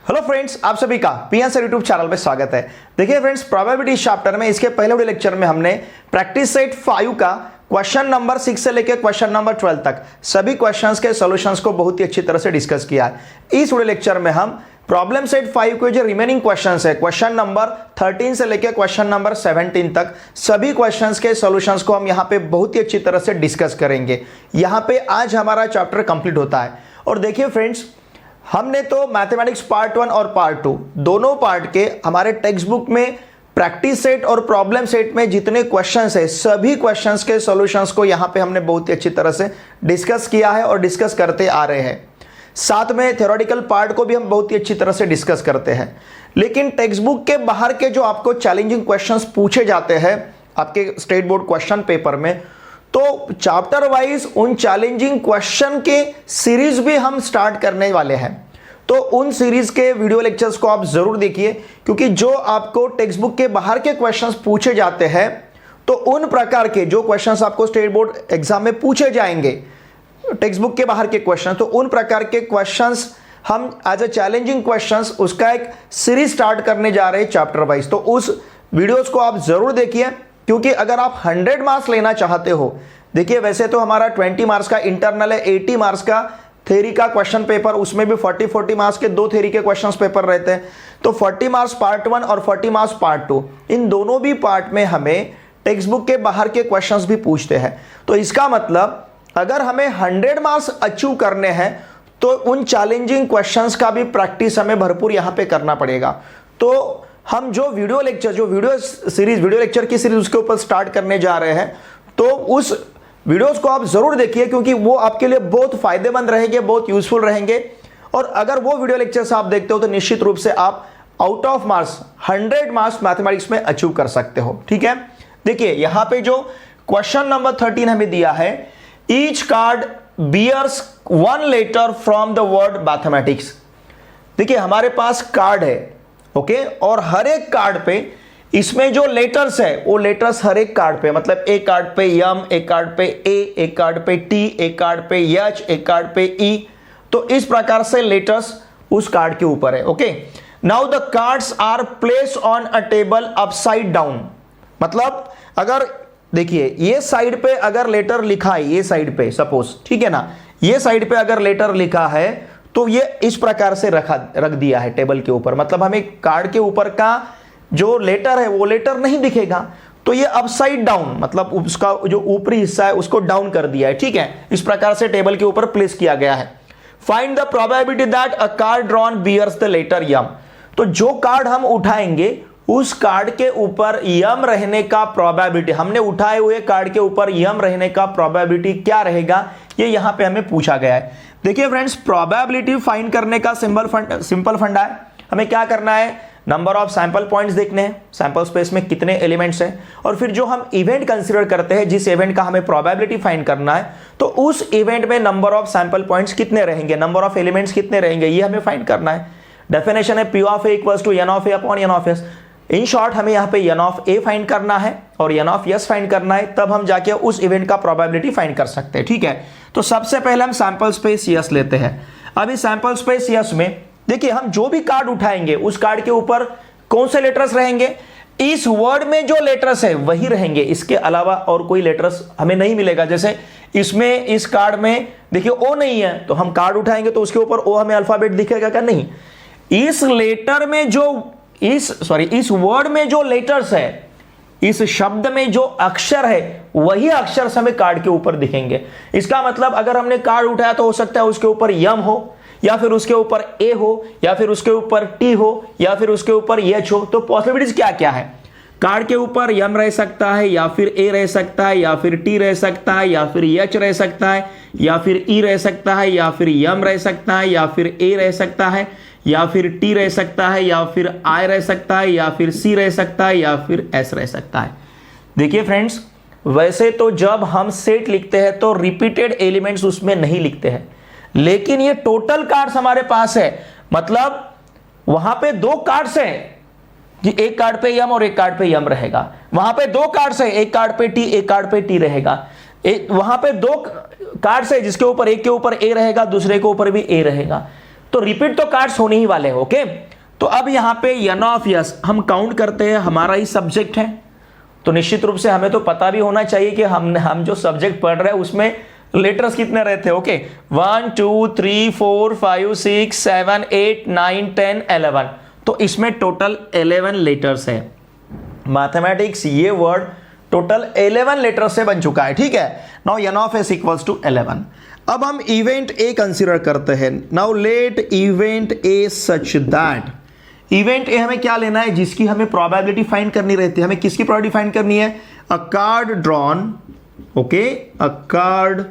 Hello friends, आप सभी का पीएनसर यूट्यूब चैनल में स्वागत है। देखिए फ्रेंड्स, प्रोबेबिलिटी चैप्टर में इसके पहले वाले लेक्चर में हमने प्रैक्टिस सेट 5 का क्वेश्चन नंबर 6 से लेकर क्वेश्चन नंबर 12 तक सभी क्वेश्चंस के सॉल्यूशंस को बहुत ही अच्छी तरह से डिस्कस किया है। इस वीडियो लेक्चर में हम प्रॉब्लम सेट 5 के जो रिमेनिंग क्वेश्चंस है, क्वेश्चन नंबर 13 से लेकर क्वेश्चन नंबर 17 तक सभी क्वेश्चंस के सॉल्यूशंस को हम यहाँ पे बहुत ही अच्छी तरह से डिस्कस करेंगे। यहाँ पे आज हमारा चैप्टर कंप्लीट होता है। और देखिए फ्रेंड्स, हमने तो मैथमेटिक्स पार्ट 1 और पार्ट 2 दोनों पार्ट के हमारे टेक्स्ट बुक में प्रैक्टिस सेट और प्रॉब्लम सेट में जितने क्वेश्चंस है सभी क्वेश्चंस के सॉल्यूशंस को यहाँ पे हमने बहुत ही अच्छी तरह से डिस्कस किया है और डिस्कस करते आ रहे हैं। साथ में थ्योरेटिकल पार्ट को भी हम बहुत ही अच्छी तरह से डिस्कस करते हैं। लेकिन टेक्स्ट बुक के बाहर के जो आपको चैलेंजिंग क्वेश्चंस पूछे जाते हैं आपके स्टेट बोर्ड क्वेश्चन पेपर में, तो चैप्टर वाइज उन चैलेंजिंग क्वेश्चन के सीरीज भी हम स्टार्ट करने वाले हैं। तो उन सीरीज के वीडियो लेक्चर्स को आप जरूर देखिए, क्योंकि जो आपको टेक्स्ट बुक के बाहर के क्वेश्चंस पूछे जाते हैं तो उन प्रकार के जो क्वेश्चंस आपको स्टेट बोर्ड एग्जाम में पूछे जाएंगे टेक्स्ट बुक के बाहर के क्वेश्चन, तो उन प्रकार के क्वेश्चंस हम एज ए चैलेंजिंग क्वेश्चंस उसका एक सीरीज स्टार्ट करने जा रहे हैं चैप्टर वाइज। तो उस वीडियोस को आप जरूर देखिए, क्योंकि अगर आप 100 मार्क्स लेना चाहते हो, देखिए वैसे तो हमारा 20 मार्क्स का इंटरनल है, 80 मार्क्स का थ्योरी का क्वेश्चन पेपर, उसमें भी 40 मार्क्स के 2 थ्योरी के क्वेश्चंस पेपर रहते हैं। तो 40 मार्क्स पार्ट 1 और 40 मार्क्स पार्ट 2, इन दोनों भी पार्ट में हमें टेक्स्ट बुक के बाहर के क्वेश्चंस भी पूछते हैं। तो इसका मतलब अगर हमें 100 मार्क्स अचीव करने हैं तो उन चैलेंजिंग क्वेश्चंस का भी प्रैक्टिस हमें भरपूर यहाँ पे करना पड़ेगा। तो हम जो वीडियो लेक्चर की सीरीज उसके ऊपर स्टार्ट करने जा रहे हैं, तो उस वीडियोस को आप जरूर देखिए, क्योंकि वो आपके लिए बहुत फायदेमंद रहेंगे, बहुत यूजफुल रहेंगे। और अगर वो वीडियो लेक्चर्स आप देखते हो तो निश्चित रूप से आप out of marks 100 marks mathematics में अचीव कर सकते हो। ठीक है, देखिए यहां पे जो क्वेश्चन नंबर 13 हमें दिया है, each card bears 1 letter from the word mathematics. देखिए हमारे पास कार्ड है, ओके, और हर एक कार्ड पे इसमें जो लेटर्स है वो लेटर्स हर एक कार्ड पे, मतलब एक कार्ड पे यम, एक कार्ड पे ए, एक कार्ड पे टी, एक कार्ड पे एच, एक कार्ड पे ई। तो इस प्रकार से लेटर्स उस कार्ड के ऊपर है। Okay, now the cards are placed on a table upside down. मतलब अगर देखिए ये साइड पे अगर लेटर लिखा है, ये साइड पे सपोज, ठीक है ना, ये साइड पे अगर लेटर लिखा है तो ये इस प्रकार से रख दिया है टेबल के ऊपर। मतलब हमें कार्ड के ऊपर का जो लेटर है वो लेटर नहीं दिखेगा, तो ये अपसाइड डाउन, मतलब उसका जो ऊपरी हिस्सा है उसको डाउन कर दिया है। ठीक है, इस प्रकार से टेबल के ऊपर प्लेस किया गया है। Find the probability that a card drawn bears the letter M. तो जो कार्ड हम उठाएंगे उस कार्ड के ऊपर यम रहने का प्रोबेबिलिटी, हमने उठाए हुए कार्ड के ऊपर यम रहने का प्रोबेबिलिटी क्या रहेगा, ये यहां पे हमें पूछा गया है। देखिए फ्रेंड्स, प्रोबेबिलिटी फाइंड करने का सिंपल फंडा है। हमें क्या करना है, नंबर ऑफ सैंपल पॉइंट्स देखने हैं, सैंपल स्पेस में कितने एलिमेंट्स हैं, और फिर जो हम इवेंट कंसीडर करते हैं, जिस इवेंट का हमें प्रोबेबिलिटी फाइंड करना है, तो उस इवेंट में नंबर ऑफ सैंपल पॉइंट्स कितने रहेंगे, नंबर ऑफ एलिमेंट्स कितने रहेंगे, ये हमें फाइंड करना है। डेफिनेशन है P of A equals to N of A upon N of S। In short हमें यहाँ पे N of A फाइंड करना है और N of S फाइंड करना है, तब हम जाके उस इवेंट का प्रोबेबिलिटी फाइंड कर सकते हैं। ठीक है, तो सबसे पहले हम सैंपल स्पेस यस लेते हैं। अभी सैंपल स्पेस यस में देखिए हम जो भी कार्ड उठाएंगे उस कार्ड के ऊपर कौन से लेटर्स रहेंगे, इस वर्ड में जो लेटर्स है वही रहेंगे, इसके अलावा और कोई लेटर्स हमें नहीं मिलेगा। जैसे इसमें इस कार्ड में देखिए ओ नहीं है, तो हम कार्ड उठाएंगे तो उसके ऊपर ओ हमें अल्फाबेट दिखेगा क्या, नहीं। इस लेटर में जो इस वर्ड में जो लेटर्स है, इस शब्द में जो अक्षर है वही अक्षर हमें कार्ड के ऊपर दिखेंगे। इसका मतलब अगर हमने कार्ड उठाया तो हो सकता है उसके ऊपर यम हो, या फिर उसके ऊपर ए हो, या फिर उसके ऊपर टी हो, या फिर उसके ऊपर एच हो। तो पॉसिबिलिटीज क्या क्या है, कार्ड के ऊपर यम रह सकता है, या फिर ए रह सकता है, या फिर टी रह सकता है, या फिर एच रह सकता है, या फिर ई रह सकता है, या फिर यम रह सकता है, या फिर ए रह सकता है, या फिर टी रह सकता है, या फिर आई रह सकता है, या फिर सी रह सकता है, या फिर एस रह सकता है। देखिए फ्रेंड्स, वैसे तो जब हम सेट लिखते हैं तो रिपीटेड एलिमेंट्स उसमें नहीं लिखते हैं, लेकिन ये टोटल कार्ड्स हमारे पास है, मतलब वहां पे 2 कार्ड्स हैं कि एक कार्ड पे यम और एक कार्ड पे यम रहेगा, वहां पे 2 कार्ड्स है, एक कार्ड पे टी, एक कार्ड पे टी रहेगा, वहां पे 2 कार्ड्स है जिसके ऊपर एक के ऊपर ए रहेगा, दूसरे के ऊपर भी ए रहेगा। तो रिपीट तो कार्ड्स होने ही वाले हैं। ओके, तो अब यहां पे n ऑफ यस हम काउंट करते हैं, हमारा ही सब्जेक्ट है, तो निश्चित रूप से हमें तो पता भी होना चाहिए कि हम जो सब्जेक्ट पढ़ रहे हैं उसमें लेटर्स कितने रहते हैं। ओके, 1 2 3 4 5 6 7 8 9 10 11, तो इसमें टोटल 11 लेटर्स है। मैथमेटिक्स ये वर्ड टोटल 11 लेटर से बन चुका है। ठीक है, now n of s equals to 11। अब हम इवेंट ए कंसीडर करते हैं। Now let event A such that, event A हमें क्या लेना है, जिसकी हमें प्रोबेबिलिटी फाइंड करनी रहती है। हमें किसकी प्रोबेबिलिटी फाइंड करनी है, a card drawn. Okay, a card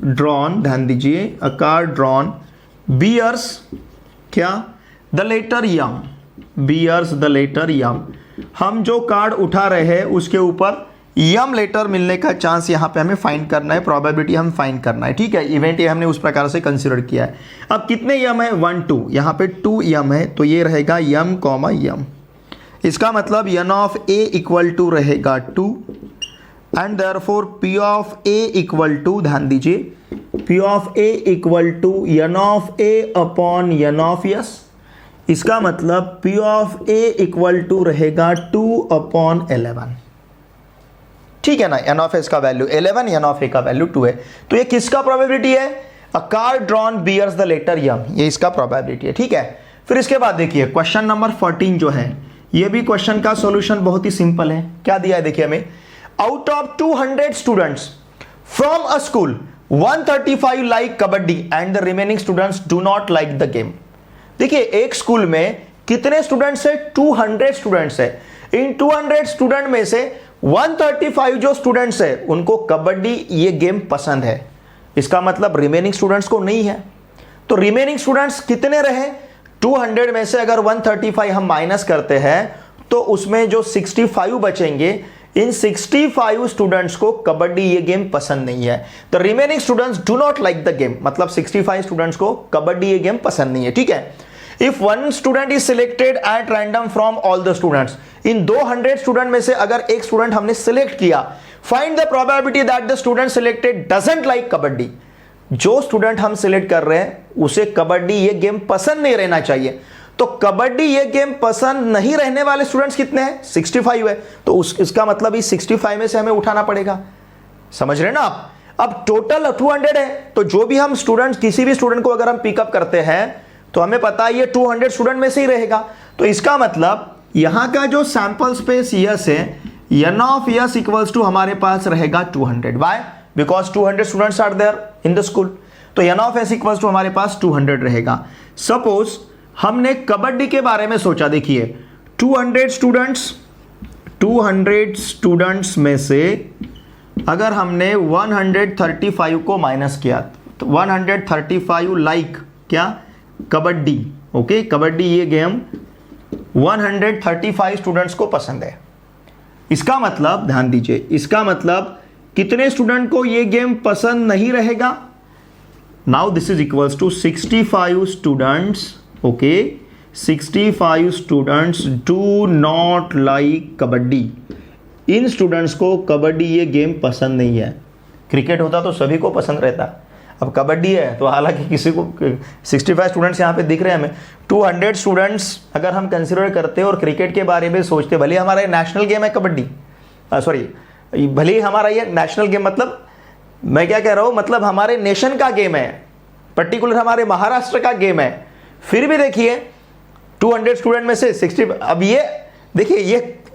drawn, ध्यान दीजिए, अ कार्ड ड्रॉन बियर्स क्या, the letter M, bears the letter M. हम जो कार्ड उठा रहे हैं उसके ऊपर यम लेटर मिलने का चांस यहां पे हमें फाइंड करना है, प्रोबेबिलिटी हम फाइंड करना है। ठीक है, इवेंट ये हमने उस प्रकार से कंसीडर किया है। अब कितने यम है, 1 2, यहां पे 2 यम है, तो ये रहेगा यम कॉमा यम। इसका मतलब n of a equal to रहेगा 2 and therefore p of a equal to, ध्यान दीजिए, p of a equal to n of a upon n of s। इसका मतलब p of a equal to रहेगा 2 अपॉन 11। ठीक है ना, n ऑफ s का वैल्यू 11, n ऑफ a का वैल्यू 2 है। तो ये किसका प्रोबेबिलिटी है, a card drawn bears the letter यम, ये इसका प्रोबेबिलिटी है। ठीक है, फिर इसके बाद देखिए क्वेश्चन नंबर 14 जो है, ये भी क्वेश्चन का सॉल्यूशन बहुत ही सिंपल है। क्या दिया है देखिए हमें, out of 200 students from a school 135 like kabaddi and the remaining students do not like the game. देखिए एक स्कूल में कितने स्टूडेंट्स है, 200 स्टूडेंट्स है। इन 200 स्टूडेंट में से 135 जो स्टूडेंट्स है उनको कबड्डी ये गेम पसंद है। इसका मतलब रिमेनिंग स्टूडेंट्स को नहीं है। तो रिमेनिंग स्टूडेंट्स कितने रहे, 200 में से अगर 135 हम माइनस करते हैं तो उसमें जो 65 बचेंगे, इन 65 स्टूडेंट्स को कबड्डी ये गेम पसंद नहीं है। The remaining students do not like the game, मतलब 65 स्टूडेंट्स को कबड्डी ये गेम पसंद नहीं है। ठीक है, if one student is selected at random from all the students, in 200 student में से अगर एक स्टूडेंट हमने सिलेक्ट किया, find the probability that the student selected doesn't like kabaddi. जो स्टूडेंट हम सिलेक्ट कर रहे हैं उसे कबड्डी ये गेम पसंद नहीं रहना चाहिए। तो कबड्डी ये गेम पसंद नहीं रहने वाले स्टूडेंट्स कितने हैं, 65 है। तो इसका मतलब इस 65 में से हमें उठाना पड़ेगा। समझ रहे ना आप। अब टोटल 200 है, तो जो भी हम स्टूडेंट, किसी भी स्टूडेंट को अगर हम पिकअप करते हैं तो हमें पता है ये 200 स्टूडेंट में से ही रहेगा। तो इसका मतलब यहां का जो सैंपल स्पेस यस है, n of S equals to हमारे पास रहेगा 200। Why, because 200 students are there in the school. तो n of s equals to हमारे पास 200 रहेगा। सपोज हमने कबड्डी के बारे में सोचा, देखिए 200 स्टूडेंट्स में से अगर हमने 135 को माइनस किया तो 135 लाइक क्या, कबड्डी। ओके, कबड्डी ये गेम 135 स्टूडेंट्स को पसंद है। इसका मतलब ध्यान दीजिए, इसका मतलब कितने स्टूडेंट को ये गेम पसंद नहीं रहेगा। Now this is equals to 65 students. Okay, 65 students do not like kabaddi. इन स्टूडेंट्स को कबड्डी ये गेम पसंद नहीं है। क्रिकेट होता तो सभी को पसंद रहता, अब कबड्डी है तो हालांकि किसी को 65 स्टूडेंट्स यहाँ पे दिख रहे हैं हमें। 200 स्टूडेंट्स अगर हम कंसिडर करते और क्रिकेट के बारे में सोचते, भले हमारा ये नेशनल गेम है कबड्डी, सॉरी भले ही हमारा ये नेशनल गेम, मतलब मैं क्या कह रहा हूँ, मतलब हमारे नेशन का गेम है, पर्टिकुलर हमारे महाराष्ट्र का गेम है, फिर भी देखिए 200 स्टूडेंट में से 60। अब ये देखिए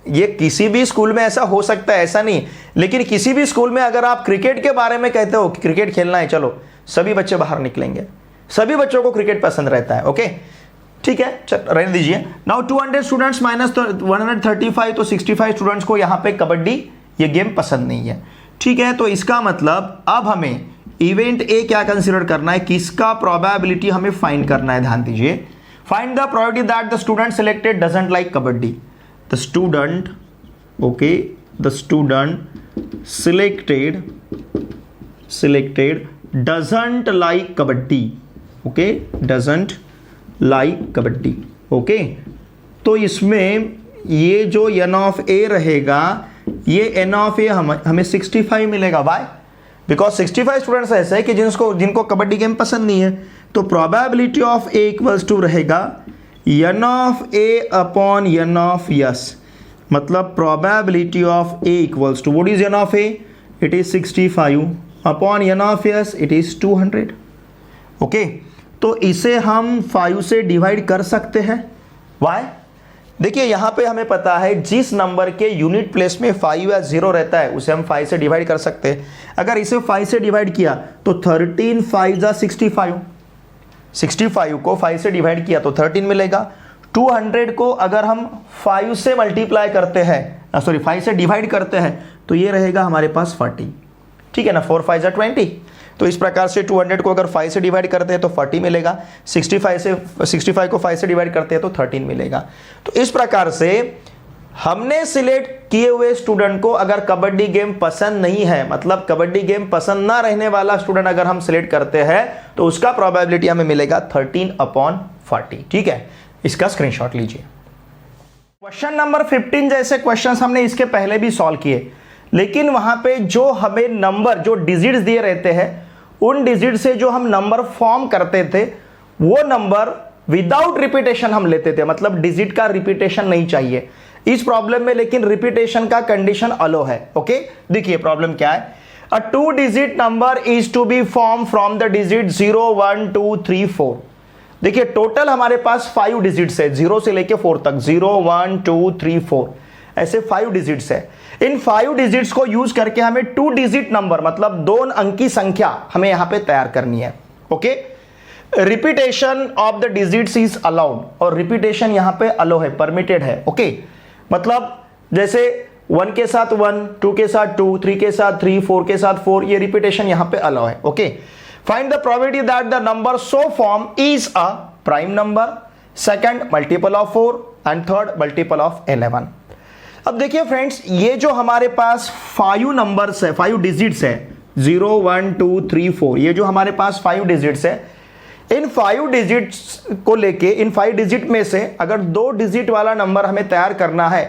ये किसी भी स्कूल में ऐसा हो सकता है, ऐसा नहीं, लेकिन किसी भी स्कूल में अगर आप क्रिकेट के बारे में कहते हो क्रिकेट खेलना है, चलो सभी बच्चे बाहर निकलेंगे, सभी बच्चों को क्रिकेट पसंद रहता है। ओके, ठीक है, रहने दीजिए। नाउ 200 स्टूडेंट्स माइनस 135, तो 65 स्टूडेंट्स को यहाँ पे कबड्डी ये गेम पसंद नहीं है। ठीक है, तो इसका मतलब अब हमें इवेंट ए क्या कंसिडर करना है, किसका प्रोबेबिलिटी हमें फाइंड करना है। ध्यान दीजिए, find the probability that the student selected doesn't like kabaddi. The student, okay, the student selected doesn't like kabaddi. Okay, doesn't like kabaddi. Okay, तो इसमें ये जो n ऑफ a रहेगा, ये n ऑफ a हमें 65 मिलेगा। वाई, बिकॉज 65 स्टूडेंट्स ऐसे हैं कि जिनको कबड्डी गेम पसंद नहीं है। तो probability of A equals to रहेगा n of A upon n of S, मतलब probability of A equals to what is n of A, it is 65 upon n of S, it is 200। Okay, तो इसे हम 5 से divide कर सकते हैं। Y? देखिए यहाँ पे हमें पता है जिस नंबर के यूनिट प्लेस में 5 या 0 रहता है उसे हम 5 से डिवाइड कर सकते हैं। अगर इसे 5 से डिवाइड किया तो 13 5 जा 65, 65 को 5 से डिवाइड किया तो 13 मिलेगा। 200 को अगर हम 5 से मल्टीप्लाई करते हैं, सॉरी 5 से डिवाइड करते हैं तो ये रहेगा हमारे पास 40। ठीक है ना, 4 5 जा 20। तो इस प्रकार से 200 को अगर 5 से डिवाइड करते हैं तो 40 मिलेगा, 65 को 5 से डिवाइड करते हैं तो 13 मिलेगा। तो इस प्रकार से हमने सिलेक्ट किए हुए स्टूडेंट को अगर कबड्डी गेम पसंद नहीं है, मतलब कबड्डी गेम पसंद ना रहने वाला स्टूडेंट अगर हम सिलेक्ट करते हैं तो उसका प्रोबेबिलिटी हमें मिलेगा 13/40। ठीक है, इसका स्क्रीनशॉट लीजिए। क्वेश्चन नंबर 15 जैसे क्वेश्चंस हमने इसके पहले भी सॉल्व किए, लेकिन वहां पे जो हमें नंबर, जो डिजिट्स दिए रहते हैं, उन डिजिट से जो हम नंबर फॉर्म करते थे वो नंबर विदाउट रिपीटेशन हम लेते थे, मतलब डिजिट का रिपीटेशन नहीं चाहिए इस प्रॉब्लम में, लेकिन रिपीटेशन का कंडीशन अलो है। ओके, देखिए प्रॉब्लम क्या है। A 2 digit number is to be form from the digit 0 1 2 3 4। देखिए टोटल हमारे पास 5 डिजिट्स है, 0 से लेके 4 तक, 0 1 2 3 4 ऐसे 5 डिजिट्स है। इन 5 डिजिट्स को यूज करके हमें 2 डिजिट नंबर, मतलब 2 अंकी संख्या हमें यहां पे तैयार करनी है। Okay, repetition of the digits is allowed, और रिपीटेशन यहां पे अलो है, परमिटेड है। ओके, मतलब जैसे 1 के साथ 1, 2 के साथ 2, 3 के साथ 3, 4 के साथ 4, ये रिपीटेशन यहां पे अलाउ है। Okay, find the probability that the number so form is a prime number, second multiple of 4 and third multiple of 11। अब देखिए फ्रेंड्स, ये जो हमारे पास 5 नंबर्स है, 5 डिजिट्स है, 0 1 2 3 4, ये जो हमारे पास 5 डिजिट्स है, इन 5 डिजिट्स को लेके, इन 5 डिजिट में से अगर 2 डिजिट वाला नंबर हमें तैयार करना है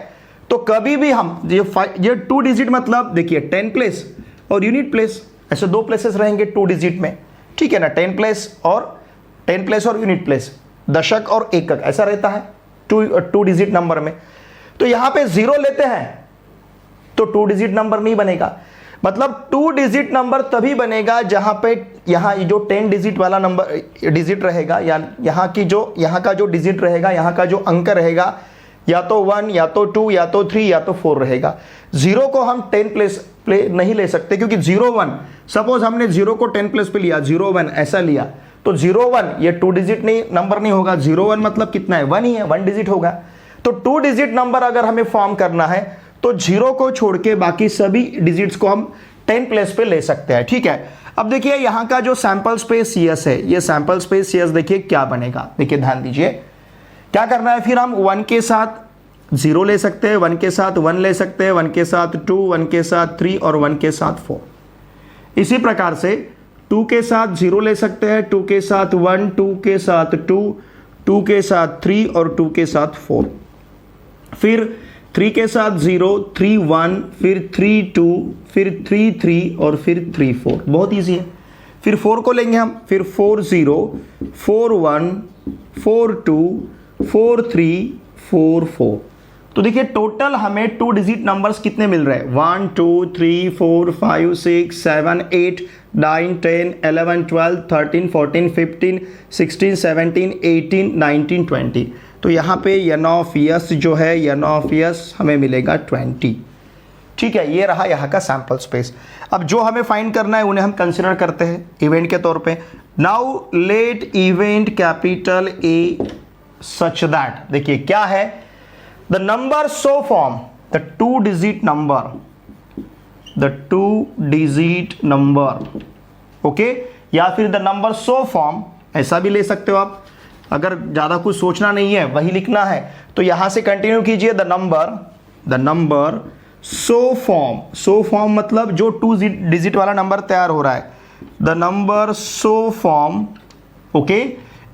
तो कभी भी हम ये 2 डिजिट, मतलब देखिए 10 प्लेस और यूनिट प्लेस, ऐसे 2 प्लेसेस रहेंगे 2 डिजिट में। ठीक है ना, 10 प्लेस और यूनिट प्लेस, दशक और एकक, ऐसा रहता है 2 डिजिट नंबर में। तो यहां पे 0 लेते हैं तो 2 डिजिट नंबर नहीं बनेगा, मतलब 2 डिजिट नंबर तभी बनेगा जहां पे यहां जो 10 डिजिट वाला नंबर डिजिट रहेगा, या यहां का जो डिजिट रहेगा, यहां का जो अंक रहेगा, या तो 1 या तो 2 या तो 3 या तो 4 रहेगा। 0 को हम 10 प्लेस पे नहीं ले सकते, क्योंकि 0 1, सपोज हमने 0 को 10 प्लेस पे लिया, 0 1 ऐसा लिया, तो 0 1 ये 2 डिजिट नहीं नंबर नहीं होगा। 0 1 मतलब कितना है, 1 ही है, 1 डिजिट होगा। तो 2 डिजिट नंबर अगर हमें फॉर्म करना है तो 0 को छोड़ के बाकी सभी डिजिट्स को हम 10 प्लेस पे ले सकते हैं। ठीक है, अब देखिए यहां का जो सैंपल स्पेस यस है, ये सैंपल स्पेस यस देखिए क्या बनेगा, देखिए ध्यान दीजिए क्या करना है। फिर हम 1 के साथ 0 ले सकते हैं, 1 के साथ 1 ले सकते हैं, 1 के साथ 2, 1 के साथ 3 और 1 के साथ 4। इसी प्रकार से 2 के साथ 0 ले सकते हैं, 2 के साथ 1, 2 के साथ 2, 2 के साथ 3 और 2 के साथ 4। फिर 3 के साथ 0, 3 1, फिर 3 2, फिर 3 3 और फिर 3 4, बहुत इजी है। फिर 4 को लेंगे हम, फिर 4 0, 4 1, 4 2, 4 3, 4 4। तो देखिए टोटल हमें 2 डिजिट नंबर्स कितने मिल रहे हैं, 1 2 3 4 5 6 7 8 9 10 11 12 13 14 15 16 17 18 19 20। तो यहाँ पे n ऑफ यस जो है, n ऑफ यस हमें मिलेगा 20। ठीक है, ये रहा यहाँ का सैंपल स्पेस। अब जो हमें फाइंड करना है उन्हें हम कंसिडर करते हैं इवेंट के तौर पे। Now let event capital A such that, देखिए क्या है, the number so form the 2 digit number, the 2 digit number, okay, या फिर द नंबर सो फॉर्म, ऐसा भी ले सकते हो आप। अगर ज़्यादा कुछ सोचना नहीं है, वही लिखना है तो यहां से कंटिन्यू कीजिए। द नंबर सो फॉर्म मतलब जो 2 डिजिट वाला नंबर तैयार हो रहा है, the number so form, okay,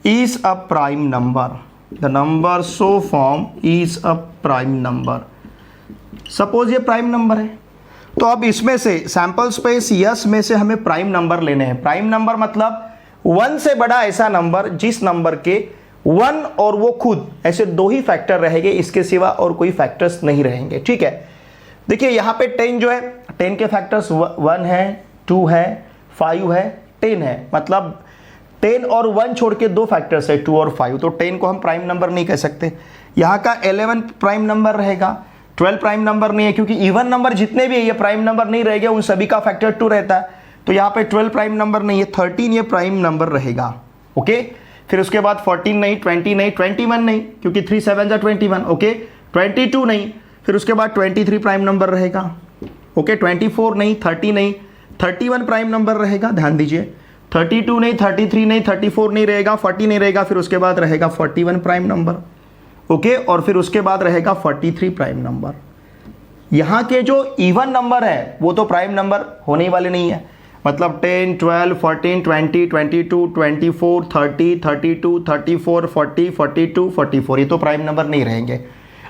is a prime number, the number so form is a prime number. Suppose ये प्राइम नंबर है, तो अब इसमें से सैंपल स्पेस यस में से हमें प्राइम नंबर लेने हैं। प्राइम नंबर मतलब 1 से बड़ा ऐसा नंबर जिस नंबर के 1 और वो खुद ऐसे 2 ही फैक्टर रहेंगे, इसके सिवा और कोई फैक्टर्स नहीं रहेंगे। ठीक है, देखिए यहाँ पे 10 जो है, 10 के फैक्टर्स 1 है, 2 है, 5 है, 10 है, मतलब 10 और 1 छोड़ के 2 फैक्टर्स है, 2 और 5, तो 10 को हम प्राइम नंबर नहीं कह सकते। यहाँ का 11 प्राइम नंबर रहेगा, 12 प्राइम नंबर नहीं है, क्योंकि इवन नंबर जितने भी है ये प्राइम नंबर नहीं रहेगा, उन सभी का फैक्टर 2 रहता है, तो यहाँ पे 12 प्राइम नंबर नहीं है, 13 ये प्राइम नंबर रहेगा। ओके, फिर उसके बाद 14 नहीं, 20 नहीं, 21 नहीं, क्योंकि 3 7 जा 21। ओके, 22 नहीं, फिर उसके बाद 23 प्राइम नंबर रहेगा। ओके, 24 नहीं, 30 नहीं, 31 प्राइम नंबर रहेगा, ध्यान दीजिए। 32 नहीं, 33 नहीं, 34 नहीं रहेगा, 40 नहीं रहेगा, फिर उसके बाद रहेगा 41 प्राइम नंबर। ओके, और फिर उसके बाद रहेगा 43 प्राइम नंबर। यहाँ के जो इवन नंबर है वो तो प्राइम नंबर होने वाले नहीं है, मतलब 10, 12, 14, 20, 22, 24, 30, 32, 34, 40, 42, 44 ये तो प्राइम नंबर नहीं रहेंगे।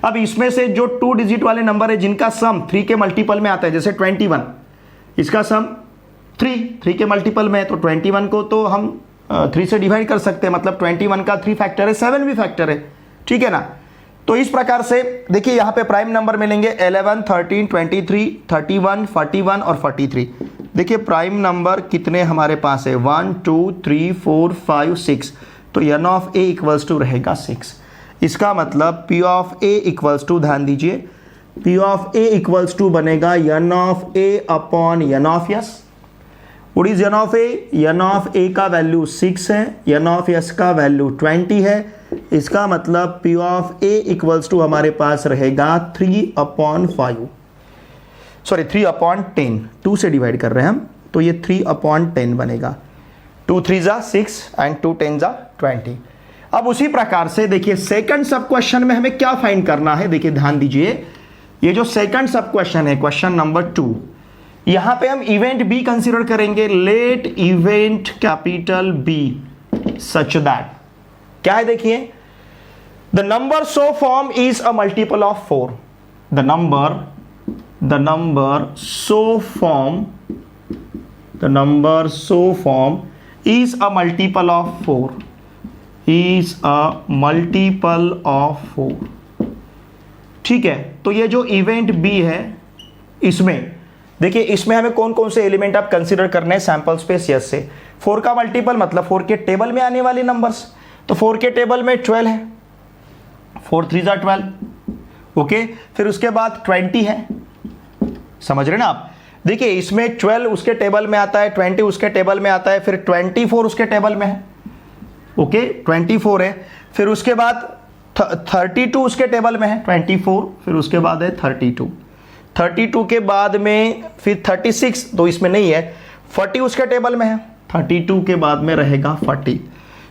अब इसमें से जो 2 डिजिट वाले नंबर है जिनका सम 3 के मल्टीपल में आता है, जैसे 21, इसका सम 3 के मल्टीपल में है, तो 21 को तो हम 3 से डिवाइड कर सकते हैं, मतलब 21 का 3 फैक्टर है, 7 भी फैक्टर है। ठीक है ना, तो इस प्रकार से देखिए यहाँ पे प्राइम नंबर मिलेंगे 11, 13, 23, 31, 41 और 43। देखिए प्राइम नंबर कितने हमारे पास है, 1, 2, 3, 4, 5, 6, तो n of a equals to रहेगा 6। इसका मतलब p of a equals to, ध्यान दीजिए, p of a equals to बनेगा n of a upon n of s। What is n of a? n of a का वैल्यू 6 है, n of s का value 20 है। इसका मतलब p of a equals to हमारे पास रहेगा 3/5, सॉरी 3/10, 2 से डिवाइड कर रहे हैं हम, तो ये 3/10 बनेगा। 2 3 जा 6 एंड 2 10 जा 20। अब उसी प्रकार से देखिए सेकंड सब क्वेश्चन में हमें क्या फाइंड करना है, देखिए ध्यान दीजिए, ये जो सेकंड सब क्वेश्चन है, क्वेश्चन नंबर 2, यहां पे हम इवेंट बी कंसीडर करेंगे। Let event capital B such that, क्या है देखिए, the number so form is a multiple of 4। The number so form is a multiple of 4, is a multiple of 4। ठीक है, तो ये जो इवेंट बी है, इसमें देखिए, इसमें हमें कौन कौन से एलिमेंट आप कंसीडर करने हैं सैंपल स्पेस यस से। 4 का मल्टीपल मतलब 4 के टेबल में आने वाले नंबर्स, तो 4 के टेबल में 12 है, 4 3 जा 12। ओके, फिर उसके बाद 20 है, समझ रहे ना आप। देखिए इसमें 12 उसके टेबल में आता है, 20 उसके टेबल में आता है, फिर 24 उसके टेबल में है। ओके, 24 है, फिर उसके बाद 32 उसके टेबल में है, 24, फिर उसके बाद है 32 के बाद में फिर 36, तो इसमें नहीं है, 40 उसके टेबल में है, 32 के बाद में रहेगा 40,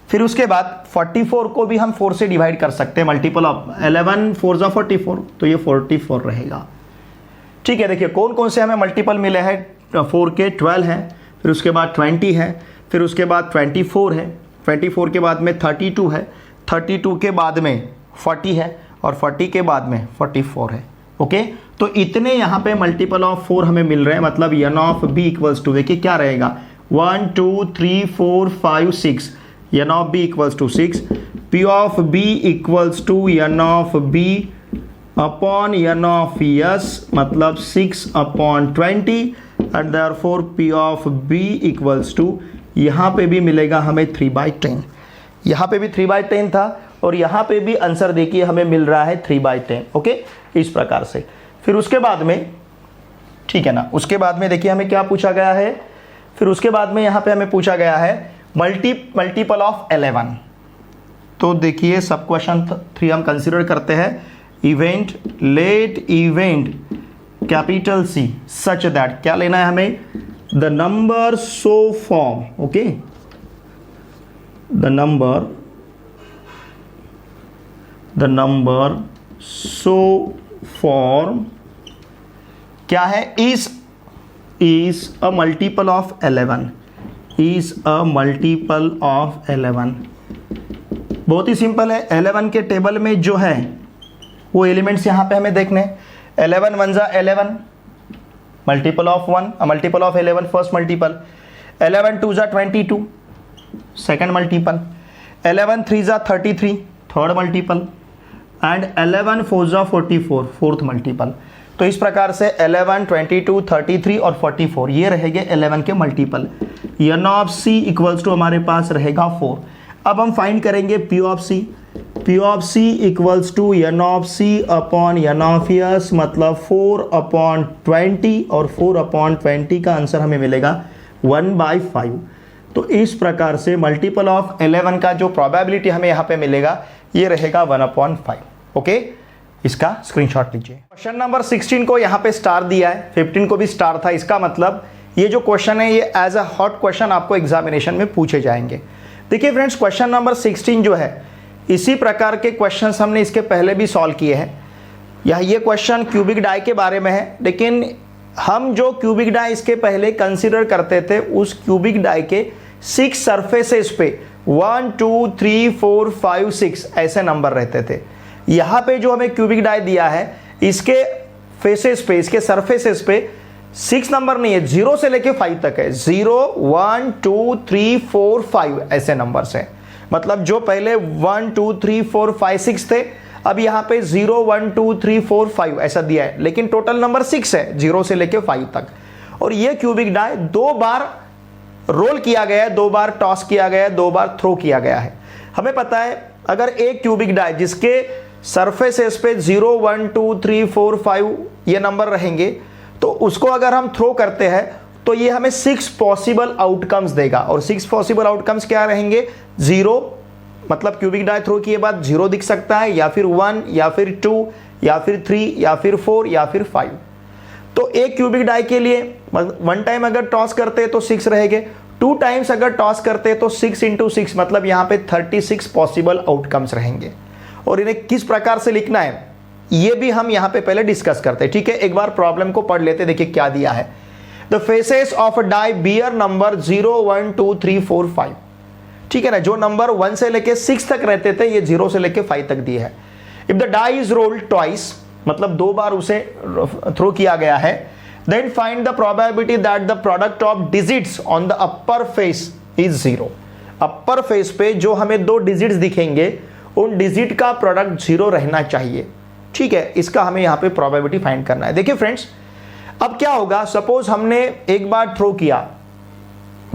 फिर उसके बाद 44 को भी हम 4 से डिवाइड कर सकते हैं, मल्टीपल ऑफ 11 4 जा 44, तो ये 44 रहेगा। ठीक है, देखिए कौन कौन से हमें मल्टीपल मिले हैं, 4 के 12 है, फिर उसके बाद 20 है, फिर उसके बाद 24 है, 24 के बाद में 32 है, 32 के बाद में 40 है, और 40 के बाद में 44 है। ओके, तो इतने यहाँ पे मल्टीपल ऑफ 4 हमें मिल रहे हैं, मतलब n of b equals to, देखिए क्या रहेगा, 1 2 3 4 5 6, n of b equals to 6, p of b equals to n of b upon n of s, मतलब 6/20, and therefore p of b equals to, यहाँ पे भी मिलेगा हमें 3/10, यहाँ पे भी 3/10 था, और यहाँ पे भी आंसर देखिए हमें मिल रहा है 3/10। ओके, इस प्रकार से। फिर उसके बाद में, ठीक है ना, उसके बाद में देखिए हमें क्या पूछा गया है, फिर उसके बाद में यहाँ पे हमें पूछा गया है मल्टीपल ऑफ 11। तो देखिए सब क्वेश्चन 3 हम कंसिडर करते हैं, event, let event capital C such that, क्या लेना है हमें, the number so form, okay, the number so form क्या है, is a multiple of 11, is a multiple of 11। बहुत ही सिंपल है, 11 के टेबल में जो है वो एलिमेंट्स यहाँ पे हमें देखने, 11 1 जा 11, multiple of 1, multiple of 11 first multiple, 11 2 जा 22, सेकंड मल्टीपल, 11 3 जा 33 थर्ड मल्टीपल एंड 11 4 जा 44 फोर्थ मल्टीपल। तो इस प्रकार से 11, 22, 33 और 44 ये रहेंगे 11 के multiple. N of C equals to हमारे पास रहेगा 4। अब हम फाइंड करेंगे P of C. P of C equals to N of C upon N of S, मतलब 4/20 और 4/20 का आंसर हमें मिलेगा 1/5। तो इस प्रकार से मल्टीपल ऑफ 11 का जो प्रोबेबिलिटी हमें यहाँ पे मिलेगा ये रहेगा 1/5। ओके, इसका स्क्रीनशॉट लीजिए। क्वेश्चन नंबर 16 को यहाँ पे स्टार दिया है, 15 को भी स्टार था। इसका मतलब ये जो क्वेश्चन है ये एज अ हॉट क्वेश्चन आपको एग्जामिनेशन में पूछे जाएंगे। देखिए फ्रेंड्स, क्वेश्चन नंबर 16 जो है इसी प्रकार के क्वेश्चंस हमने इसके पहले भी सॉल्व किए हैं। ये क्वेश्चन क्यूबिक डाई के बारे में है, लेकिन हम जो क्यूबिक डाई इसके पहले कंसिडर करते थे उस क्यूबिक डाई के 6 सरफेसेस पे 1 2 3 4 5 6 ऐसे नंबर रहते थे। यहाँ पे जो हमें क्यूबिक डाई दिया है इसके फेसेस पे, इसके सरफेसेस पे 6 नंबर नहीं है, 0 से लेके 5 तक है। 0 1 2 3 4 5 ऐसे नंबर्स हैं। मतलब जो पहले 1 2 3 4 5 6 थे, अब यहाँ पे 0 1 2 3 4 5 ऐसा दिया है, लेकिन टोटल नंबर 6 है 0 से लेके 5 तक। और ये क्यूबिक डाई 2 बार रोल किया गया है, 2 बार टॉस किया गया है, 2 बार थ्रो किया गया है। हमें पता है अगर एक क्यूबिक डाई जिसके सरफेसेस पे 0 1 2 3 4 5 ये नंबर रहेंगे, तो उसको अगर हम थ्रो करते हैं तो ये हमें 6 पॉसिबल आउटकम्स देगा। और 6 पॉसिबल आउटकम्स क्या रहेंगे? 0 मतलब क्यूबिक डाई थ्रो किए बाद 0 दिख सकता है, या फिर 1 या फिर 2 या फिर 3 या फिर 4 या फिर 5। तो एक क्यूबिक डाई के लिए 1 टाइम अगर टॉस करते हैं तो 6 रहेंगे, 2 टाइम्स अगर टॉस करते हैं तो 6 × 6 मतलब यहाँ पे 36 पॉसिबल आउटकम्स रहेंगे। और इन्हें किस प्रकार से लिखना है ये भी हम यहाँ पे पहले डिस्कस करते हैं। ठीक है, एक बार प्रॉब्लम को पढ़ लेते, देखिए क्या दिया है। The faces of a die bear number 0 1 2 3 4 5। ठीक है ना, जो नंबर 1 से लेके 6 तक रहते थे ये 0 से लेके 5 तक दिए है। If the die is rolled twice, मतलब 2 बार उसे थ्रो किया गया है, then find the probability that the product of digits on the upper face is 0। Upper face पे जो हमें 2 डिजिट्स दिखेंगे उन डिजिट का प्रोडक्ट 0 रहना चाहिए। ठीक है, इसका हमें यहाँ पे प्रोबेबिलिटी फाइंड करना है। देखिए फ्रेंड्स, अब क्या होगा, सपोज हमने एक बार थ्रो किया,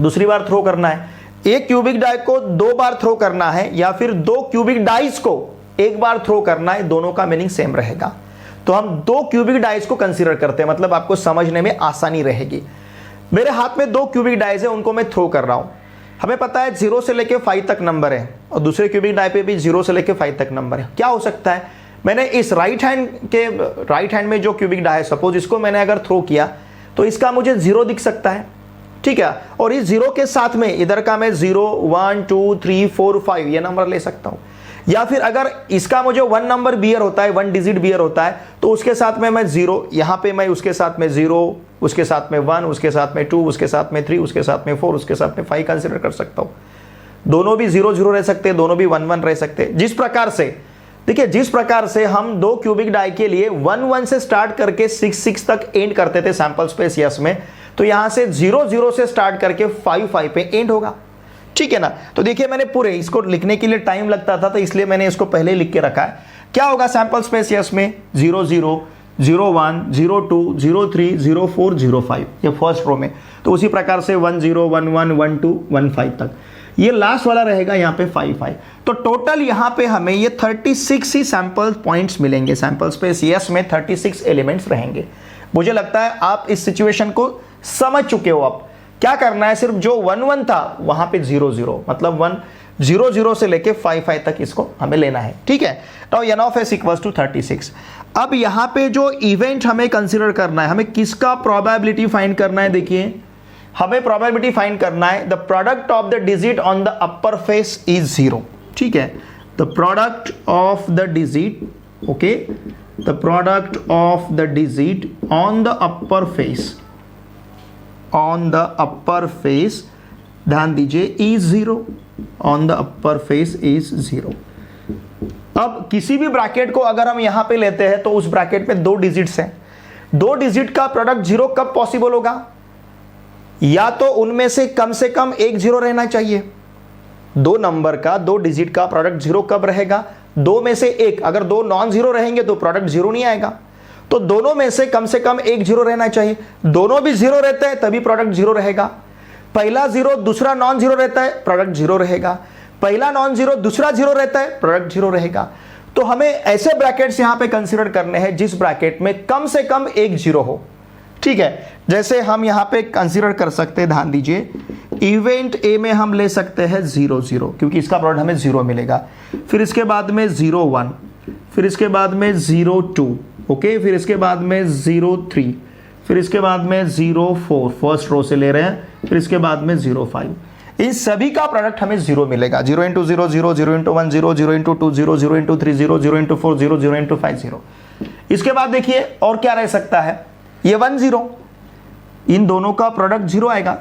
दूसरी बार थ्रो करना है। एक क्यूबिक डाई को 2 बार थ्रो करना है या फिर 2 क्यूबिक डाइस को एक बार थ्रो करना है, दोनों का मीनिंग सेम रहेगा। तो हम 2 क्यूबिक डाइस को कंसीडर करते हैं, मतलब आपको समझने में आसानी रहेगी। मेरे हाथ में 2 क्यूबिक डाइस है, उनको मैं थ्रो कर रहा हूं। हमें पता है 0 से लेके 5 तक नंबर है और दूसरे क्यूबिक डाई पे भी 0 से लेके 5 तक नंबर है। क्या हो सकता है, मैंने इस राइट हैंड में जो क्यूबिक डाई है, सपोज इसको मैंने अगर थ्रो किया तो इसका मुझे 0 दिख सकता है। ठीक है, और इस 0 के साथ में इधर का मैं 0 1 2 3 4 5 ये नंबर ले सकता हूं। या फिर अगर इसका मुझे 1 नंबर बियर होता है, 1 डिजिट बियर होता है, तो उसके साथ में मैं 0, यहां पे मैं उसके साथ में 0, उसके साथ में 1, उसके साथ में 2, उसके साथ में 3, उसके साथ में 4, उसके साथ में 5 कंसीडर कर सकता हूं। दोनों भी 0 0 रह सकते हैं, दोनों भी 1 1 रह सकते हैं। जिस प्रकार से देखिए, जिस प्रकार से हम 2 क्यूबिक डाई के लिए 1 1 से स्टार्ट करके 6 6 तक एंड करते थे सैंपल स्पेस यस में, तो यहां से 0 0 से स्टार्ट करके 5 5 पे एंड होगा। ठीक है ना, तो देखिए मैंने पूरे इसको लिखने के लिए टाइम लगता था, तो इसलिए मैंने इसको पहले लिख के रखा है। क्या होगा सैंपल स्पेस यस में? 0 0 0 1 0 2 0 3 0 4 0 5 ये फर्स्ट रो में। तो उसी प्रकार से 1 0 1 1 1 2 1 5 तक, ये लास्ट वाला रहेगा यहाँ पे 5 5। तो टोटल यहाँ पे हमें ये 36 ही सैंपल पॉइंट्स मिलेंगे। सैंपल स्पेस यस में 36 एलिमेंट्स रहेंगे। मुझे लगता है आप इस सिचुएशन को समझ चुके हो। अब क्या करना है, सिर्फ जो 1 1 था वहां पे 0 0 मतलब 1 0 0 से लेके 5 5 तक इसको हमें लेना है। ठीक है, तो N of S equals to 36। अब यहां पे जो इवेंट हमें कंसीडर करना है, हमें किसका प्रोबेबिलिटी फाइंड करना है? देखिए हमें प्रोबेबिलिटी फाइंड करना है the product of the digit on the upper face is 0। ठीक है, the product of the digit, okay, the product of the digit on the upper face, on the upper face, ध्यान दीजिए, is 0, on the upper face is 0। अब किसी भी bracket को अगर हम यहां पे लेते हैं तो उस ब्रैकेट में 2 डिजिट्स हैं। 2 डिजिट का प्रोडक्ट 0 कब पॉसिबल होगा? या तो उनमें से कम एक 0 रहना चाहिए, दो नंबर का, दो डिजिट का प्रोडक्ट जीरो कब रहेगा? दो में से एक, अगर दो नॉन जीरो रहेंगे तो प्रोडक्ट जीरो नहीं आएगा। तो दोनों में से कम एक जीरो रहना चाहिए। दोनों भी जीरो रहते हैं तभी प्रोडक्ट जीरो रहेगा। पहला जीरो दूसरा नॉन जीरो रहता है, प्रोडक्ट जीरो रहेगा। पहला नॉन जीरो दूसरा जीरो रहता है, प्रोडक्ट जीरो रहेगा। तो हमें ऐसे ब्रैकेट्स यहां पे कंसीडर करने हैं जिस ब्रैकेट में कम से कम एक जीरो हो। ठीक है, जैसे हम यहां पे कंसीडर कर सकते हैं, ध्यान दीजिए, इवेंट ए में हम ले सकते हैं 0 0 क्योंकि इसका प्रोडक्ट हमें 0 मिलेगा। फिर इसके बाद में 0 1, फिर इसके बाद में 0 2, ओके, फिर इसके बाद में 0 3, फिर इसके बाद में 0 4, फर्स्ट रो से ले रहे हैं, फिर इसके बाद में 0 5। इन सभी का प्रोडक्ट हमें 0 मिलेगा। 0 × 0 0, 0 × 1 0, 0 × 2 0, 0 × 3 0, 0 × 4 0, 0 × 5 0। इसके बाद देखिए और क्या रह सकता है, ये 1 0, इन दोनों का प्रोडक्ट 0 आएगा।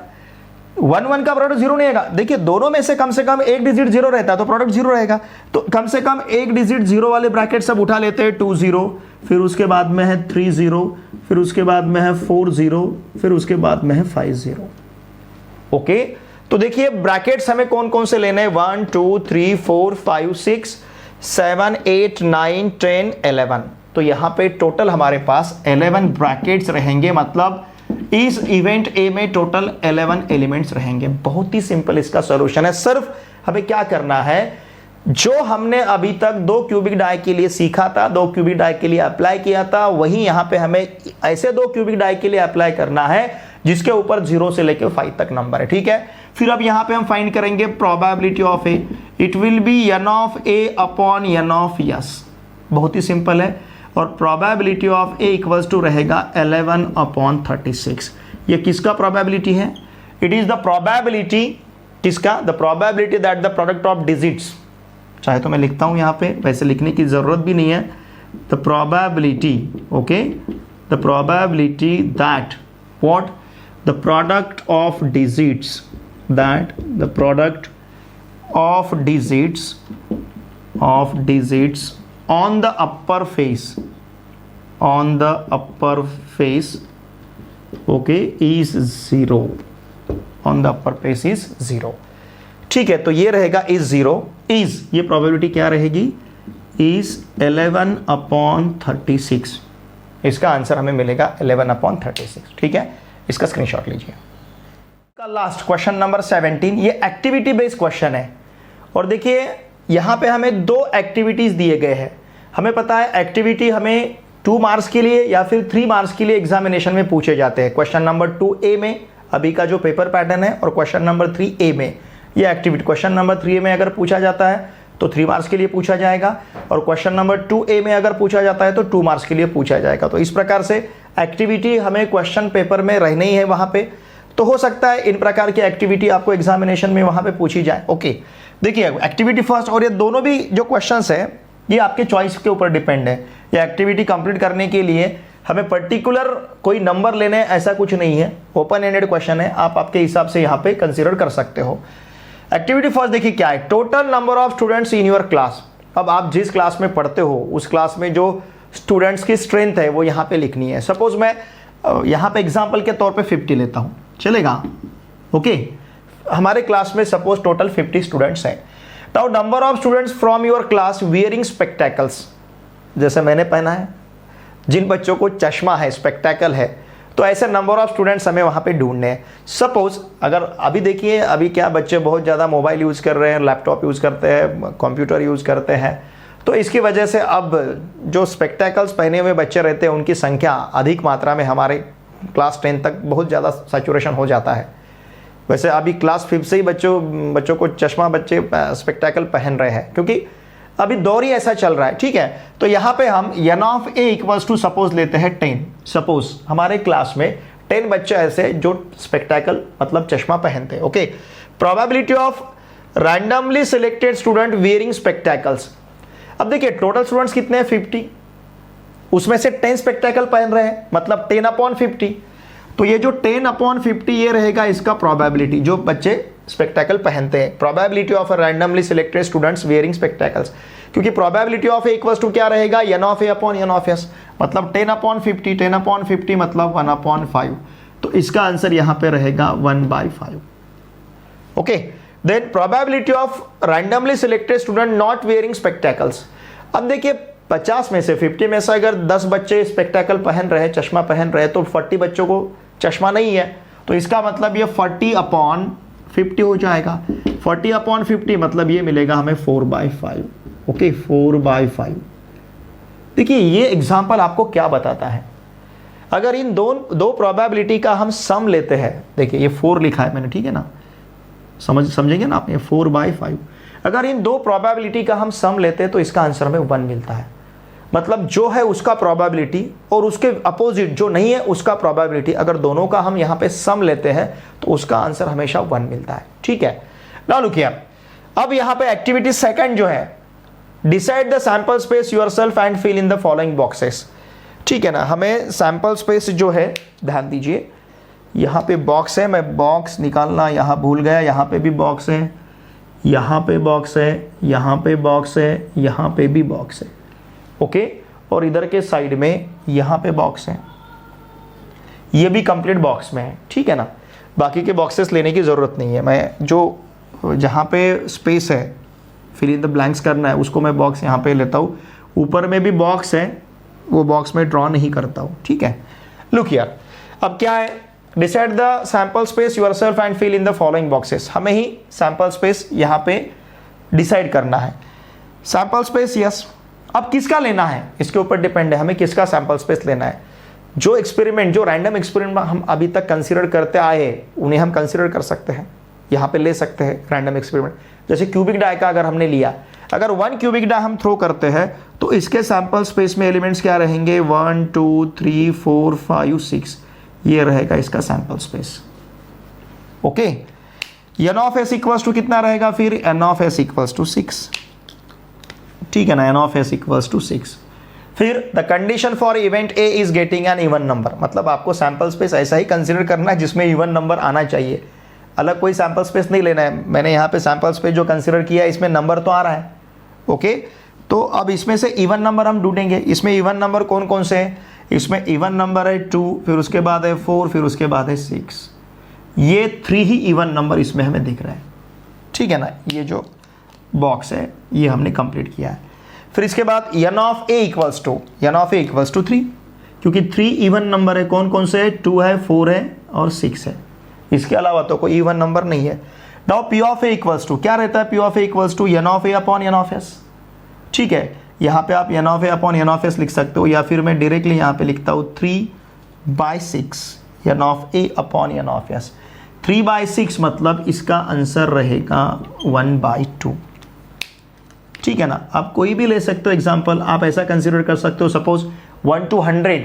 1 1 का प्रोडक्ट 0 नहीं आएगा। देखिए दोनों में से कम एक डिजिट 0 रहता है तो प्रोडक्ट 0 रहेगा। तो कम से कम एक डिजिट 0 वाले ब्रैकेट सब उठा लेते हैं। 2 0, फिर उसके बाद में है 3 0, फिर उसके बाद में है 4 0, फिर उसके बाद में है 5 0। ओके, तो देखिए ब्रैकेट्स हमें कौन कौन से लेने हैं, 1 2 3 4 5 6 7 8 9 10 11। तो यहां पे टोटल हमारे पास 11 ब्रैकेट्स रहेंगे, मतलब इस इवेंट ए में टोटल 11 एलिमेंट्स रहेंगे। बहुत ही सिंपल इसका सॉल्यूशन है। सिर्फ हमें क्या करना है, जो हमने अभी तक 2 क्यूबिक डाई के लिए सीखा था, 2 क्यूबिक डाई के लिए अप्लाई किया था, वही यहां पे हमें ऐसे 2 क्यूबिक डाई के लिए अप्लाई करना है जिसके ऊपर 0 से लेकर 5 तक नंबर है। ठीक है, फिर अब यहां पे हम फाइंड करेंगे probability of A. It will be n of a upon n of s। बहुत ही सिंपल है। और probability of a equals to रहेगा 11 अपॉन 36। ये किसका प्रोबेबिलिटी है? इट इज द प्रोबेबिलिटी, किसका? The probability that the product of digits, चाहे तो मैं लिखता हूं यहां पे, वैसे लिखने की जरूरत भी नहीं है। The probability, okay, the probability that what, the product of digits, that the product of digits on the upper face okay is 0, on the upper face is 0। ठीक है, तो ये रहेगा is 0, is ये प्रोबेबिलिटी क्या रहेगी, is 11 अपॉन 36। इसका answer हमें मिलेगा 11 अपॉन 36। ठीक है, इसका स्क्रीनशॉट लीजिए। लास्ट क्वेश्चन नंबर 17, ये एक्टिविटी बेस्ड क्वेश्चन है। और देखिए यहां पे हमें 2 एक्टिविटीज दिए गए हैं। हमें पता है एक्टिविटी हमें 2 मार्क्स के लिए या फिर 3 मार्क्स के लिए एग्जामिनेशन में पूछे जाते हैं। क्वेश्चन नंबर 2A में अभी का जो पेपर पैटर्न है, और क्वेश्चन नंबर 3A में ये एक्टिविटी। क्वेश्चन नंबर 3A में अगर पूछा जाता है तो 3 मार्क्स के लिए पूछा जाएगा, और क्वेश्चन नंबर 2A में अगर पूछा जाता है तो 2 मार्क्स के लिए पूछा जाएगा। तो इस प्रकार से एक्टिविटी हमें क्वेश्चन पेपर में रहनी ही है वहां पे। तो हो सकता है इन प्रकार की एक्टिविटी आपको एग्जामिनेशन में वहां पे पूछी जाए। ओके, देखिए एक्टिविटी फर्स्ट, और ये दोनों भी जो क्वेश्चंस है ये आपके चॉइस के ऊपर डिपेंड है। ये एक्टिविटी कंप्लीट करने के लिए हमें पर्टिकुलर कोई नंबर लेने ऐसा कुछ नहीं है, ओपन एंडेड क्वेश्चन है, आप आपके हिसाब से यहाँ पे कंसिडर कर सकते हो। एक्टिविटी फर्स्ट देखिए क्या है, total number of students in your class. अब आप जिस क्लास में पढ़ते हो उस क्लास में जो स्टूडेंट्स की स्ट्रेंथ है वो यहाँ पे लिखनी है। सपोज मैं यहाँ पे एग्जाम्पल के तौर पे 50 लेता हूँ, चलेगा? ओके, हमारे क्लास में सपोज टोटल 50 स्टूडेंट्स हैं। Now number of students from your class wearing spectacles, जैसे मैंने पहना है, जिन बच्चों को चश्मा है, स्पेक्टेकल है, तो ऐसे नंबर ऑफ स्टूडेंट्स हमें वहाँ पे ढूंढने हैं। सपोज अगर अभी देखिए अभी क्या बच्चे बहुत ज़्यादा मोबाइल यूज़ कर रहे हैं, लैपटॉप यूज़ करते हैं, कंप्यूटर यूज़ करते हैं, तो इसकी वजह से अब जो स्पेक्टेकल्स पहने हुए बच्चे रहते हैं उनकी संख्या अधिक मात्रा में हमारे क्लास 10 तक बहुत ज़्यादा सैचुरेशन हो जाता है। वैसे अभी क्लास 5 से ही बच्चों को चश्मा, बच्चे स्पेक्टेकल पहन रहे हैं क्योंकि अभी दौर ही ऐसा चल रहा है। ठीक है, तो यहाँ पे हम n of a equals to suppose लेते हैं 10। सपोज हमारे क्लास में 10 बच्चे ऐसे जो स्पेक्टेकल मतलब चश्मा पहनते हैं। Okay, probability of randomly selected student wearing spectacles. अब देखिए टोटल स्टूडेंट्स कितने हैं, 50, उसमें से 10 स्पेक्टेकल पहन रहे हैं, मतलब 10 अपॉन 50। तो ये जो 10 अपॉन 50 ये रहेगा इसका प्रोबेबिलिटी, जो बच्चे स्पेक्टेकल पहनते हैं। Probability of randomly selected students wearing spectacles, क्योंकि probability of A equals to क्या रहेगा, n of A upon n of S, मतलब 10 अपॉन 50, 10 अपॉन 50 मतलब 1 अपॉन 5। तो इसका आंसर यहाँ पे रहेगा 1/5। Okay, then probability of randomly selected student not wearing spectacles. अब देखिए 50 में से 50 में से अगर 10 बच्चे स्पेक्टेकल पहन रहे, चश्मा पहन रहे, तो 40 बच्चों को चश्मा नहीं है, तो इसका मतलब ये 40/50 हो जाएगा। 40/50 मतलब ये मिलेगा हमें 4/5। ओके, 4/5। देखिए ये एग्जाम्पल आपको क्या बताता है, अगर इन दो प्रोबेबिलिटी का हम सम लेते हैं, देखिए ये 4 लिखा है मैंने, ठीक है ना, समझेंगे ना आप, ये 4/5। अगर इन दो प्रोबेबिलिटी का हम सम लेते हैं तो इसका आंसर हमें 1 मिलता है। मतलब जो है उसका प्रोबेबिलिटी और उसके अपोजिट जो नहीं है उसका प्रोबेबिलिटी, अगर दोनों का हम यहाँ पे सम लेते हैं तो उसका आंसर हमेशा 1 मिलता है। ठीक है, नाउ लुक हियर। अब यहाँ पे एक्टिविटी सेकंड जो है, decide the sample space yourself and fill in the following boxes. ठीक है ना, हमें सैंपल स्पेस जो है, ध्यान दीजिए यहाँ पे बॉक्स है, मैं बॉक्स निकालना यहाँ भूल गया, यहाँ पे भी बॉक्स है, यहाँ पे बॉक्स है, यहाँ पे बॉक्स है, यहाँ पे भी बॉक्स है। ओके, और इधर के साइड में यहाँ पे बॉक्स है, ये भी कंप्लीट बॉक्स में है। ठीक है ना, बाकी के बॉक्सेस लेने की ज़रूरत नहीं है, मैं जो जहाँ पे स्पेस है फिल इन द ब्लैंक्स करना है उसको मैं बॉक्स यहाँ पे लेता हूँ। ऊपर में भी बॉक्स है, वो बॉक्स में ड्रॉ नहीं करता हूँ। ठीक है, लुक हियर। अब क्या है, decide the sample space yourself and fill in the following boxes. हमें ही सैंपल स्पेस यहाँ पे डिसाइड करना है। सैंपल स्पेस यस, अब किसका लेना है इसके ऊपर डिपेंड है, हमें किसका सैंपल स्पेस लेना है। जो एक्सपेरिमेंट, जो रैंडम एक्सपेरिमेंट हम अभी तक कंसीडर करते आए उन्हें हम कंसीडर कर सकते हैं, यहाँ पे ले सकते हैं रैंडम एक्सपेरिमेंट। जैसे क्यूबिक डाई का अगर हमने लिया, अगर 1 क्यूबिक डाई हम थ्रो करते हैं तो इसके सैंपल स्पेस में एलिमेंट्स क्या रहेंगे, 1 2 3 4 5 6, ये रहेगा इसका sample space. Okay, n of s equals to कितना रहेगा, फिर n of s equals to 6। ठीक है ना, n of s equals to 6। फिर the condition for event a is getting an even number, मतलब आपको सैंपल स्पेस ऐसा ही कंसीडर करना है जिसमें इवन नंबर आना चाहिए, अलग कोई सैंपल स्पेस नहीं लेना है। मैंने यहाँ पे सैंपल स्पेस जो कंसीडर किया है इसमें नंबर तो आ रहा है। ओके, तो अब इसमें से इवन नंबर हम ढूंढेंगे। इसमें इवन नंबर कौन कौन से हैं, इसमें इवन नंबर है 2, फिर उसके बाद है 4, फिर उसके बाद है 6। ये 3 ही इवन नंबर इसमें हमें दिख रहा है। ठीक है ना, ये जो बॉक्स है ये हमने कंप्लीट किया है। फिर इसके बाद n of a equals to 3, क्योंकि 3 इवन नंबर है। कौन कौन से है, 2 है, 4 है और 6 है, इसके अलावा तो कोई इवन नंबर नहीं है। Now p of a equals to क्या रहता है, p of a equals to n of a upon n of s। ठीक है, यहाँ पे आप n of a upon n of s लिख सकते हो, या फिर मैं डायरेक्टली यहाँ पे लिखता हूँ 3/6 n of a upon n of s। 3/6 मतलब इसका आंसर रहेगा 1/2। ठीक है ना, आप कोई भी ले सकते हो एग्जाम्पल, आप ऐसा कंसिडर कर सकते हो, सपोज 1 to 100,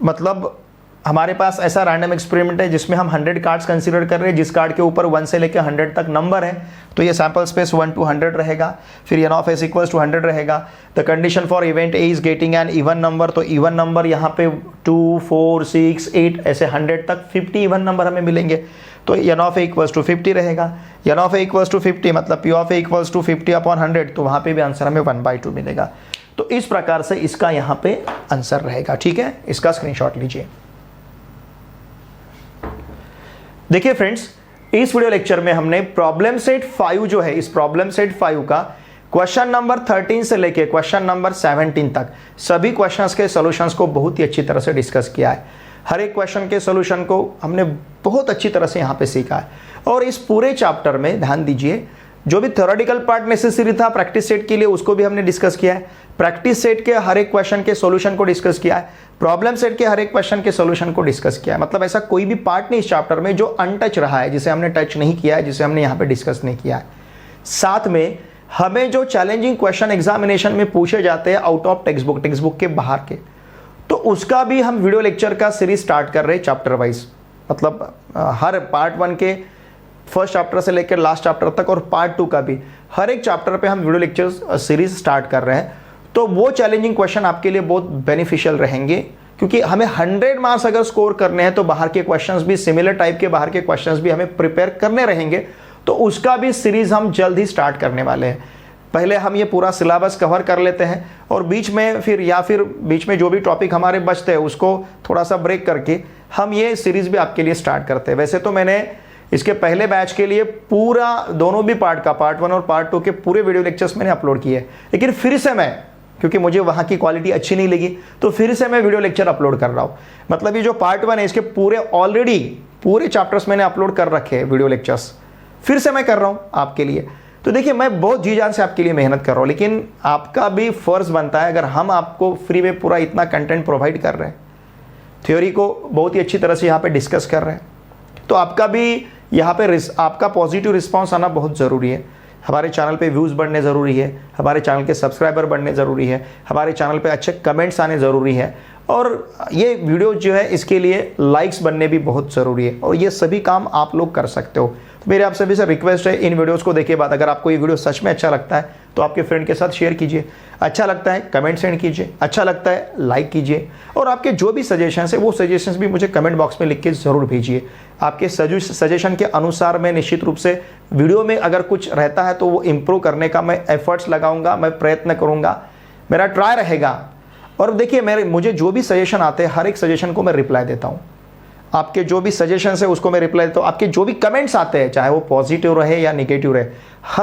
मतलब हमारे पास ऐसा रैंडम एक्सपेरिमेंट है जिसमें हम 100 कार्ड्स कंसीडर कर रहे हैं, जिस कार्ड के ऊपर 1 से लेकर 100 तक नंबर है, तो ये सैंपल स्पेस 1 to 100 रहेगा। फिर n of s equals to 100 रहेगा। The condition for event a is getting an even number, तो इवन नंबर यहाँ पे 2 4 6 8 ऐसे 100 तक 50 इवन नंबर हमें मिलेंगे, तो n of a equals to 50 रहेगा। n of a equals to 50 मतलब p of a equals to 50 upon 100, तो वहाँ पे भी आंसर हमें 1/2 मिलेगा। तो इस प्रकार से इसका यहाँ पे आंसर रहेगा। ठीक है, इसका स्क्रीनशॉट लीजिए। देखिए फ्रेंड्स, इस वीडियो लेक्चर में हमने प्रॉब्लम सेट 5 जो है, इस प्रॉब्लम सेट 5 का क्वेश्चन नंबर 13 से लेके क्वेश्चन नंबर 17 तक सभी क्वेश्चंस के सॉल्यूशंस को बहुत ही अच्छी तरह से डिस्कस किया है। हर एक क्वेश्चन के सॉल्यूशन को हमने बहुत अच्छी तरह से यहाँ पे सीखा है। और इस पूरे चैप्टर में ध्यान दीजिए, जो भी थ्योरेटिकल पार्ट नेसेसरी था प्रैक्टिस सेट के लिए उसको भी हमने डिस्कस किया है, प्रैक्टिस सेट के हर एक क्वेश्चन के सॉल्यूशन को डिस्कस किया है, प्रॉब्लम सेट के हर एक क्वेश्चन के सॉल्यूशन को डिस्कस किया है। मतलब ऐसा कोई भी पार्ट नहीं इस चैप्टर में जो अनटच रहा है, जिसे हमने टच नहीं किया है, जिसे हमने यहाँ पे डिस्कस नहीं किया है। साथ में हमें जो चैलेंजिंग क्वेश्चन एग्जामिनेशन में पूछे जाते हैं आउट ऑफ टेक्स्ट बुक के बाहर के, तो उसका भी हम वीडियो लेक्चर का सीरीज स्टार्ट कर रहे हैं चैप्टर वाइज। मतलब हर पार्ट 1 के फर्स्ट चैप्टर से लेकर लास्ट चैप्टर तक और पार्ट 2 का भी हर एक चैप्टर पे हम वीडियो लेक्चर सीरीज स्टार्ट कर रहे हैं। तो वो चैलेंजिंग क्वेश्चन आपके लिए बहुत बेनिफिशियल रहेंगे, क्योंकि हमें 100 मार्क्स अगर स्कोर करने हैं तो बाहर के क्वेश्चंस भी, सिमिलर टाइप के बाहर के क्वेश्चंस भी हमें प्रिपेयर करने रहेंगे। तो उसका भी सीरीज हम जल्द ही स्टार्ट करने वाले हैं। पहले हम ये पूरा सिलेबस कवर कर लेते हैं और बीच में जो भी टॉपिक हमारे बचते हैं उसको थोड़ा सा ब्रेक करके हम ये सीरीज भी आपके लिए स्टार्ट करते हैं। वैसे तो मैंने इसके पहले बैच के लिए पूरा दोनों भी पार्ट का, पार्ट 1 और पार्ट 2 के पूरे वीडियो लेक्चर्स मैंने अपलोड किए, लेकिन फिर से मैं, क्योंकि मुझे वहाँ की क्वालिटी अच्छी नहीं लगी, तो फिर से मैं वीडियो लेक्चर अपलोड कर रहा हूँ। मतलब ये जो पार्ट 1 है इसके पूरे ऑलरेडी पूरे चैप्टर्स मैंने अपलोड कर रखे हैं वीडियो लेक्चर्स, फिर से मैं कर रहा हूँ आपके लिए। तो देखिए मैं बहुत जी जान से आपके लिए मेहनत कर रहा हूँ, लेकिन आपका भी फ़र्ज़ बनता है, अगर हम आपको फ्री में पूरा इतना कंटेंट प्रोवाइड कर रहे हैं, थ्योरी को बहुत ही अच्छी तरह से यहाँ पे डिस्कस कर रहे हैं, तो आपका भी यहाँ पे आपका पॉजिटिव रिस्पांस आना बहुत ज़रूरी है। हमारे चैनल पे व्यूज़ बढ़ने ज़रूरी है, हमारे चैनल के सब्सक्राइबर बढ़ने ज़रूरी है, हमारे चैनल पे अच्छे कमेंट्स आने ज़रूरी है, और ये वीडियो जो है इसके लिए लाइक्स बनने भी बहुत ज़रूरी है, और ये सभी काम आप लोग कर सकते हो। तो मेरे आप सभी से रिक्वेस्ट है, इन वीडियोस को देखने के बाद अगर आपको ये वीडियो सच में अच्छा लगता है तो आपके फ्रेंड के साथ शेयर कीजिए, अच्छा लगता है कमेंट सेंड कीजिए, अच्छा लगता है लाइक कीजिए, और आपके जो भी सजेशंस है वो सजेशंस भी मुझे कमेंट बॉक्स में लिख के ज़रूर भेजिए। आपके सजेशन के अनुसार मैं निश्चित रूप से वीडियो में अगर कुछ रहता है तो वो इम्प्रूव करने का मैं एफर्ट्स लगाऊंगा, मैं प्रयत्न करूँगा, मेरा ट्राई रहेगा। और देखिए मुझे जो भी सजेशन आते हैं हर एक सजेशन को मैं रिप्लाई देता हूँ। आपके जो भी सजेशंस है उसको मैं रिप्लाई देता हूँ। आपके जो भी कमेंट्स आते हैं चाहे वो पॉजिटिव रहे या नेगेटिव रहे,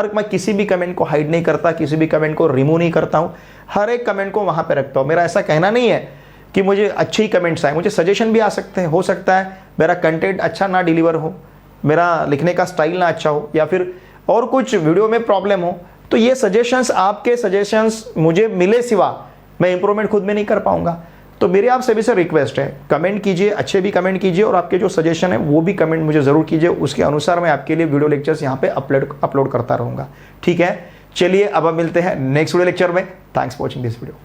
मैं किसी भी कमेंट को हाइड नहीं करता, किसी भी कमेंट को रिमूव नहीं करता हूँ, हर एक कमेंट को वहाँ पे रखता हूँ। मेरा ऐसा कहना नहीं है कि मुझे अच्छे ही कमेंट्स आए, मुझे सजेशन भी आ सकते हैं। हो सकता है मेरा कंटेंट अच्छा ना डिलीवर हो, मेरा लिखने का स्टाइल ना अच्छा हो, या फिर और कुछ वीडियो में प्रॉब्लम हो, तो ये सजेशंस, आपके सजेशंस मुझे मिले सिवा मैं इंप्रूवमेंट खुद में नहीं कर पाऊंगा। तो मेरे आप सभी से रिक्वेस्ट है, कमेंट कीजिए, अच्छे भी कमेंट कीजिए, और आपके जो सजेशन है वो भी कमेंट मुझे ज़रूर कीजिए, उसके अनुसार मैं आपके लिए वीडियो लेक्चर्स यहाँ पे अपलोड करता रहूँगा। ठीक है, चलिए अब मिलते हैं नेक्स्ट वीडियो लेक्चर में। Thanks for watching this video.